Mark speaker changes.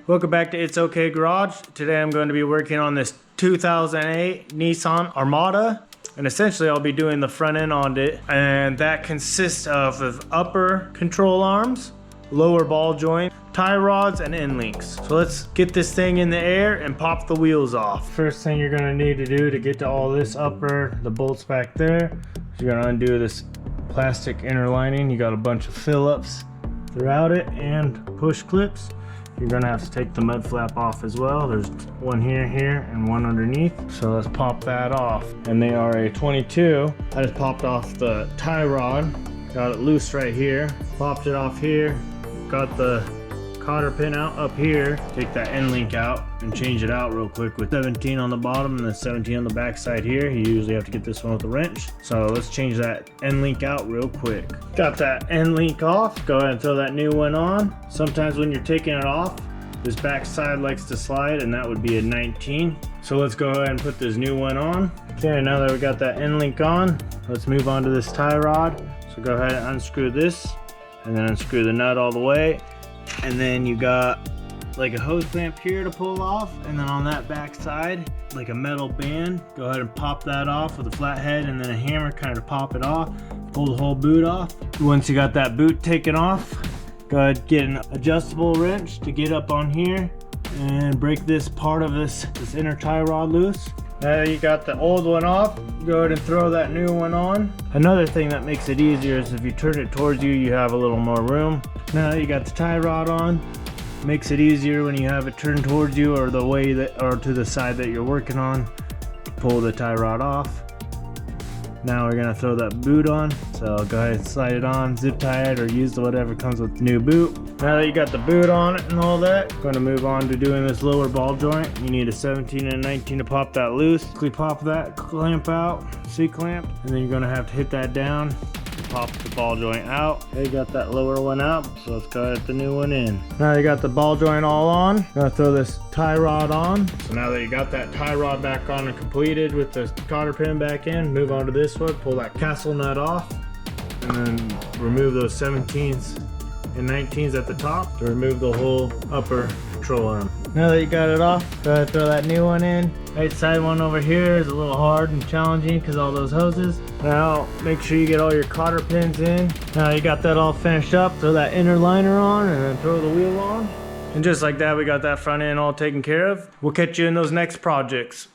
Speaker 1: Welcome back to It's Okay Garage. Today I'm going to be working on this 2008 Nissan Armada. And essentially I'll be doing the front end on it. And that consists of upper control arms, lower ball joint, tie rods, and end links. So let's get this thing in the air and pop the wheels off. First thing you're gonna need to do to get to all this upper, the bolts back there, is you're gonna undo this plastic inner lining. You got a bunch of Phillips throughout it and push clips. You're gonna have to take the mud flap off as well. There's one here, and one underneath. So let's pop that off. And they are a 22. I just popped off the tie rod. Got it loose right here. Popped it off here. Got the cotter pin out up here. Take that end link out and change it out real quick with 17 on the bottom and then 17 on the back side here. You usually have to get this one with a wrench. So let's change that end link out real quick. Got that end link off. Go ahead and throw that new one on. Sometimes when you're taking it off, this back side likes to slide, and that would be a 19. So let's go ahead and put this new one on. Okay, now that we got that end link on, let's move on to this tie rod. So go ahead and unscrew this and then unscrew the nut all the way. And then you got like a hose clamp here to pull off, and then on that back side like a metal band. Go ahead and pop that off with a flat head and then a hammer, kind of pop it off. Pull the whole boot off. Once you got that boot taken off, go ahead and get an adjustable wrench to get up on here and break this part of this inner tie rod loose. Now that you got the old one off, go ahead and throw that new one on. Another thing that makes it easier is if you turn it towards you, you have a little more room. Now that you got the tie rod on, makes it easier when you have it turned towards you or the way that, or to the side that you're working on, to pull the tie rod off. Now we're gonna throw that boot on. So go ahead and slide it on, zip tie it, or use whatever comes with the new boot. Now that you got the boot on it and all that, going to move on to doing this lower ball joint. You need a 17 and a 19 to pop that loose. Quickly pop that clamp out, C-clamp, and then you're gonna have to hit that down. Pop the ball joint out. Okay, got that lower one out, so let's go ahead and get the new one in. Now you got the ball joint all on. Gonna throw this tie rod on. So now that you got that tie rod back on and completed with the cotter pin back in, move on to this one, pull that castle nut off, and then remove those 17s and 19s at the top to remove the whole upper control arm. Now that you got it off, go ahead and throw that new one in. Right side one over here is a little hard and challenging because all those hoses. Now make sure you get all your cotter pins in. Now you got that all finished up, throw that inner liner on and then throw the wheel on. And just like that, we got that front end all taken care of. We'll catch you in those next projects.